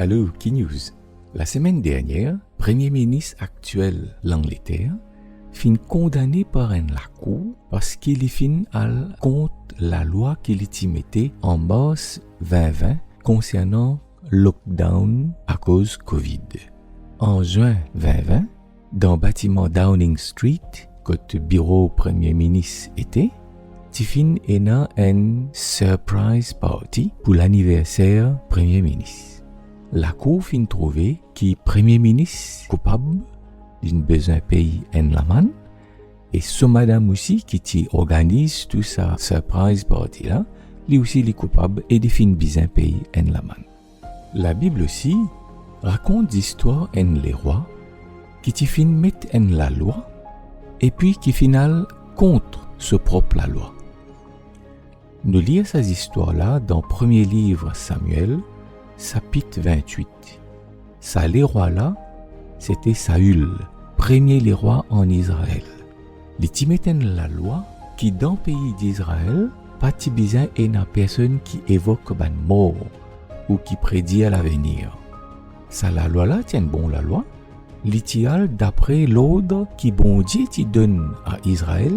Allô, Key News. La semaine dernière, Premier ministre actuel l'Angleterre fin condamné par la cour parce qu'il est fin contre la loi qu'il y mettait en mars 2020 concernant lockdown à cause Covid. En juin 2020, dans le bâtiment Downing Street, côté bureau Premier ministre était, Tiffin est dans une surprise party pour l'anniversaire Premier ministre. La cour fin trouvé que Premier ministre coupable d'une besoin pays en la main et ce madame aussi qui organise tout ça surprise party là, lui aussi est coupable et de fin besoin pays en la main. La Bible aussi raconte l'histoire en les rois qui fin mettent en la loi et puis qui final contre ce propre la loi. Nous lisons ces histoires-là dans le premier livre Samuel, chapitre 28. Ça, les rois-là, c'était Saül, premier les rois en Israël. Les Timétaines la loi qui, dans le pays d'Israël, pas besoin et n'a personne qui évoque ban mort ou qui prédit à l'avenir. Ça, la loi-là, tient bon la loi, l'itial d'après l'ordre qui bon Dieu donne à Israël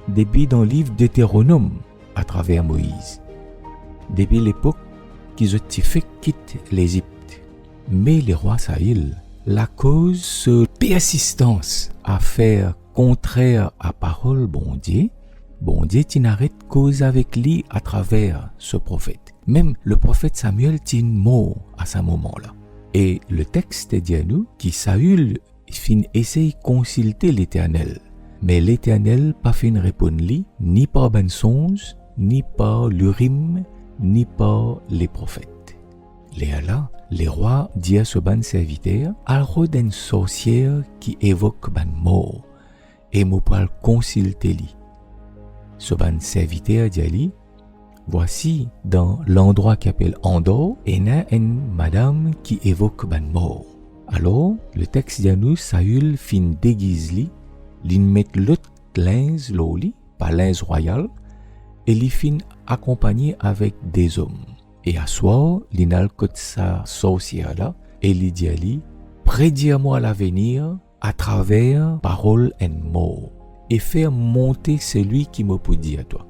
depuis dans le livre Deutéronome à travers Moïse. Depuis l'époque qu'ils ont fait quitter l'Égypte. Mais les rois Saül, la cause se persistance à faire contraire à parole bon Dieu n'arrête cause avec lui à travers ce prophète. Même le prophète Samuel tient mort à ce moment-là. Et le texte dit à nous que Saül fin essaye de consulter l'Éternel. Mais l'Éternel pas fin répondre lui, ni par ben songe, ni par l'Urim, ni par les prophètes. Les rois disent à ce ban serviteur, alors d'une sorcière qui évoque ban mort, et moi pas consulter lui. Ce ban serviteur dit à lui, voici dans l'endroit qui appelle Andor, il y a une madame qui évoque ban mort. Alors, le texte dit à nous, Saül fin déguise lui, il met l'autre linge loli, pas linge royal, et il fin accompagné avec des hommes. Et à soir, il a côté sa sorcière là, et il dit à lui, prédire-moi l'avenir à travers parole et mots, et faire monter celui qui me peut dire à toi.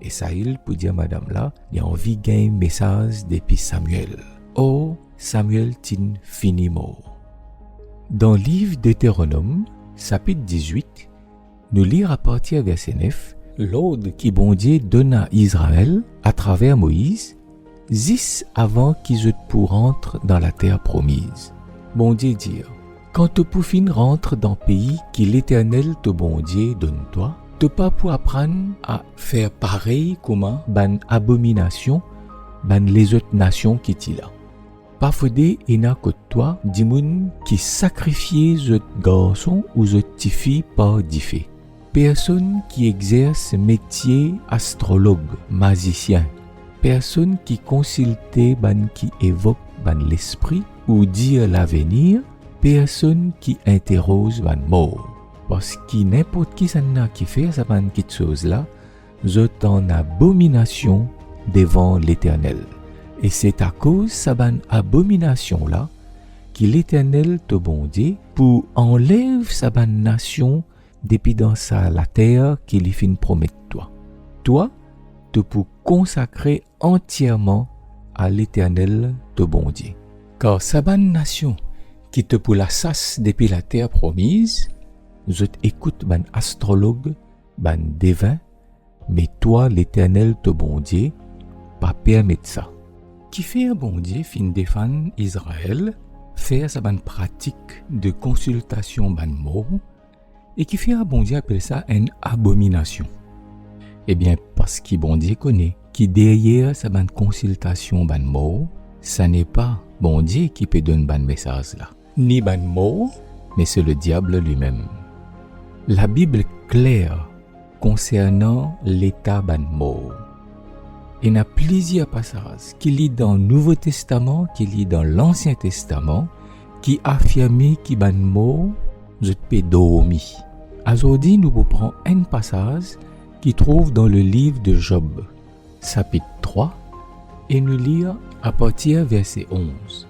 Et Saül peut dire madame là, il a envie de gagner un message depuis Samuel. Oh, Samuel tin fini mort. Dans le livre Deutéronome, chapitre 18, nous lisons à partir verset 9, l'ordre qui bon Dieu donne à Israël à travers Moïse, 10 avant qu'ils pour rentrer dans la terre promise. Bon Dieu dit, quand tu poufines rentre dans le pays qui l'Éternel te bon Dieu donne toi, tu pas pour apprendre à faire pareil comme ban abomination, ban les autres nations qui t'y là. Pas faudé et n'a que toi, dimoun qui sacrifie les garçons ou les filles par diffé. Personne qui exerce métier astrologue, magicien. Personne qui consulte ban qui évoque ban l'esprit ou dire l'avenir. Personne qui interroge ban mort. Parce que n'importe qui s'en qui fait ça ban qui chose là, c'est en abomination devant l'Éternel. Et c'est à cause sa ban abomination là que l'Éternel te bon Dieu pour enlève sa ban nation depuis dans la terre qu'il fin promettre toi. Toi, tu peux consacrer entièrement à l'Éternel te bon Dieu. Car sa ban nation qui te pour la sasse depuis la terre promise, je t'écoute ban astrologue, ban devin, mais toi l'Éternel te bon Dieu, pas permettre ça. Qui fait un bon Dieu fin défendre Israël, faire sa ban pratique de consultation ban mot, et qui fait un bon Dieu appelle ça une abomination. Eh bien, parce qu'il bon Dieu connaît, qui derrière sa ban consultation ban mot, ça n'est pas bon Dieu qui peut donner ban message là. Ni ban mot, mais c'est le diable lui-même. La Bible est claire concernant l'état ban mot. Il y a plusieurs passages qui lit dans le Nouveau Testament, qui lit dans l'Ancien Testament, qui affirment que ban mot, je peux dormir. Aujourd'hui, nous prendre un passage qui trouve dans le livre de Job, chapitre 3, et nous lire à partir verset 11.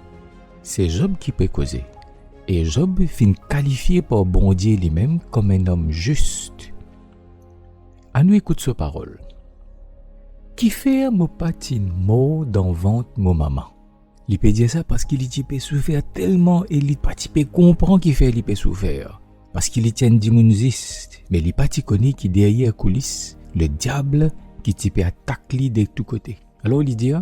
c'est Job qui peut causer. Et Job fin qualifié par bon Dieu lui-même comme un homme juste. À nous écoute sa parole. Qui fait mon patine mot dans ventre mon maman? Il peut dire ça parce qu'il y peut souffrir tellement et il pas comprend qui fait il peut souffrir. Parce qu'il y tient d'immuniste, mais il pas connaît qui derrière coulisses, le diable qui peut attaquer de tous côtés. Alors il dit,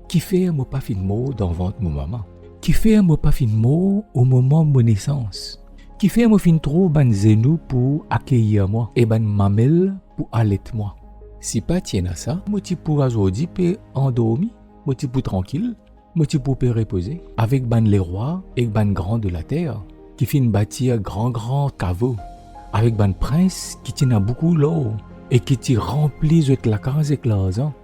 qui fait mon pas fin mot dans ventre mon maman? Qui fait mon pas fin mot au moment de mon naissance? Qui fait mon fin trop ban zenou pour accueillir moi et ban mamel pour allaiter moi? Si pas tiens à ça, moi tu pourras aujourd'hui peut endormir, moi tu pour tranquille, moi tu pour reposer avec ban les rois et ban grand de la terre qui fin bâtir grand caveau avec ban prince qui tient à beaucoup l'eau et qui t'y remplit de la case et l'argent.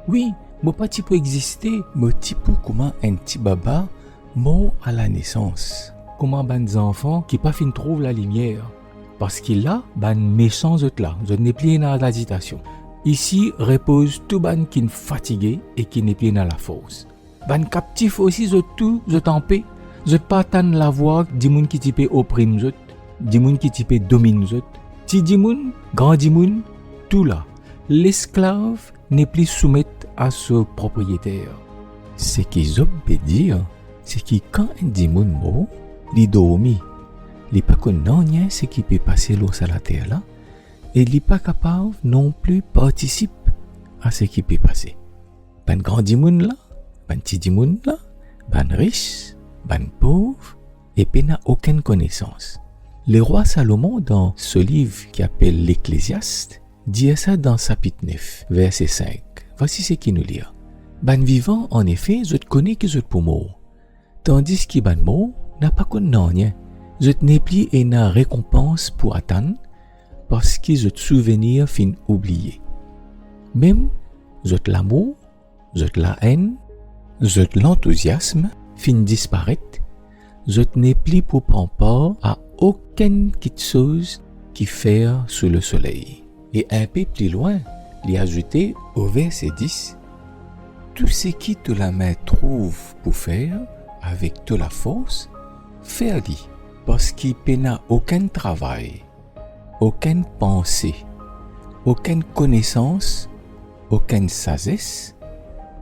Oui, moi pas tu peux exister, moi tu peux comment un petit baba mort à la naissance. Comment ban enfants qui pas fin trouve la lumière parce qu'il a ban méchants là, je n'ai plus dans l'agitation. Ici repose tout ban qui est fatigué et qui n'est plus dans la force. Ban captif aussi je tout, je t'en paie. Je pas tant la voix du monde qui type opprime je, du monde qui type domine je. Ti di moun, grand di moun, tout là. L'esclave n'est plus soumis à ce propriétaire. Ce qui Job peut dire, c'est que quand un di moun mort, il dormi, il pas connaît rien ce qui peut passer l'eau sur la terre là, et il n'est pas capable non plus participer à ce qui peut passer. Ban grand di moun là, ban ti di moun là, ban riche, ban pauvre, et puis n'a aucune connaissance. Le roi Salomon, dans ce livre qui appelle l'Ecclésiaste, dit ça dans chapitre 9, verset 5. Voici ce qu'il nous lit. Ban vivant, en effet, je te connais que je te pour mort. Tandis que ban mort n'a pas connu rien. Je te n'ai plus et n'a récompense pour attendre, parce que je te souvenir fin oublié. Même, je te l'amour, je te la haine, je te l'enthousiasme, fin disparaître, je te n'ai plus pour prendre part à aucune petite chose qui fait sous le soleil. Et un peu plus loin, il a ajouté au verset 10, tout ce qui te la main trouve pour faire, avec toute la force, fais-le, parce qu'il n'a aucun travail, aucune pensée, aucune connaissance, aucune sagesse,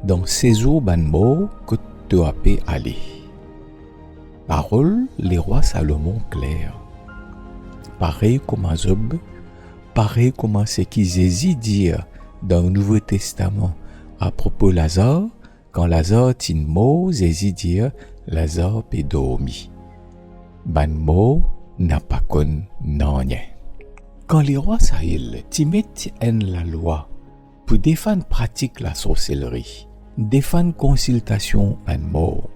dans ces eaux ban mots que tu as pu aller. Parole, les rois Salomon clair. Pareil comme à Job, pareil comme ce qui Jésus dit dans le Nouveau Testament à propos de Lazare, quand Lazare est mort, Jésus dit Lazare peut dormir. Ban mot n'a pas connu rien. Quand les rois Sahel mettent en la loi pour défendre pratique la sorcellerie, défendre consultation en mort,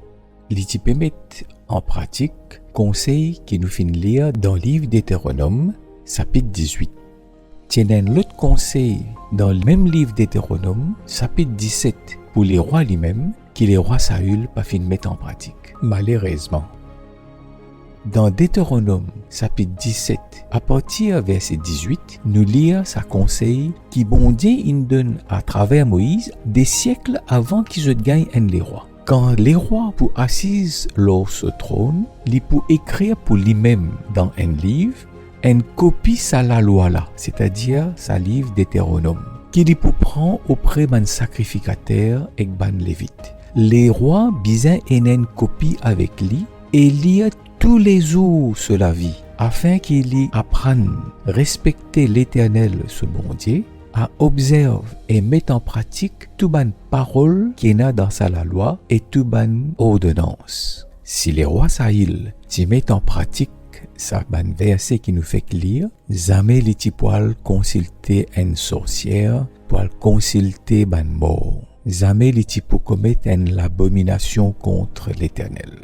ils te mettent en pratique conseil qui nous fin lire dans le livre Deutéronome, chapitre 18. Tiens l'autre conseil dans le même livre Deutéronome, chapitre 17, pour les rois lui-même, que les rois Saül pas fin mettre en pratique, malheureusement. Dans Deutéronome, chapitre 17, à partir verset 18, nous lisons sa conseil qui bon Dieu il donne à travers Moïse des siècles avant qu'ils gagnent les rois. Quand les rois pour assises leur ce trône, ils pour écrire pour lui-même dans un livre, une copie sa la loi là, c'est-à-dire sa livre Deutéronome, qu'il pour prendre auprès d'un sacrificateur et d'un lévite. Les rois bisaient une copie avec lui et lire tous les jours sur la vie, afin qu'il y apprenne à respecter l'Éternel, ce bon Dieu, à observer et mettre en pratique tout ban parole qui est dans sa la loi et tout ban ordonnance. Si les rois Sahil t'y mettent en pratique ça ban verset qui nous fait lire, jamais les petits poils consulter une sorcière pour consulter ban mort. Jamais les petits pour commettre une abomination contre l'Éternel.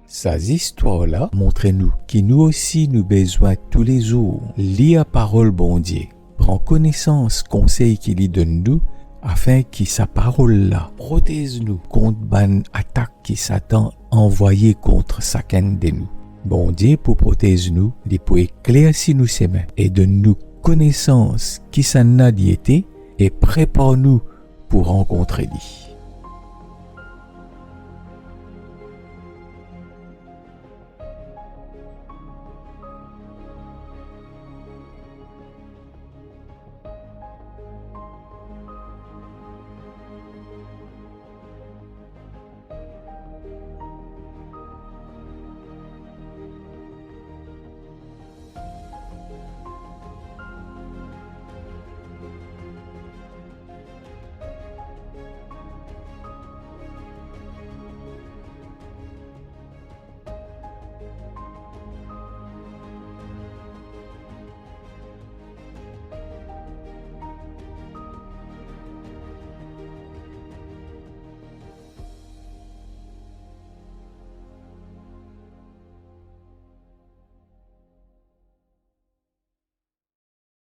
Ces histoires-là montrent-nous que nous aussi nous besoin tous les jours lire parole bon Dieu, prendre connaissance conseil qu'il y donne nous, afin que sa parole-là protège nous contre ban attaque qui Satan envoyé contre chacun de nous. Bon Dieu pour protéger nous, il pour éclaircir nous ses mains et donne-nous connaissance qui s'en a d'y été et prépare-nous pour rencontrer lui.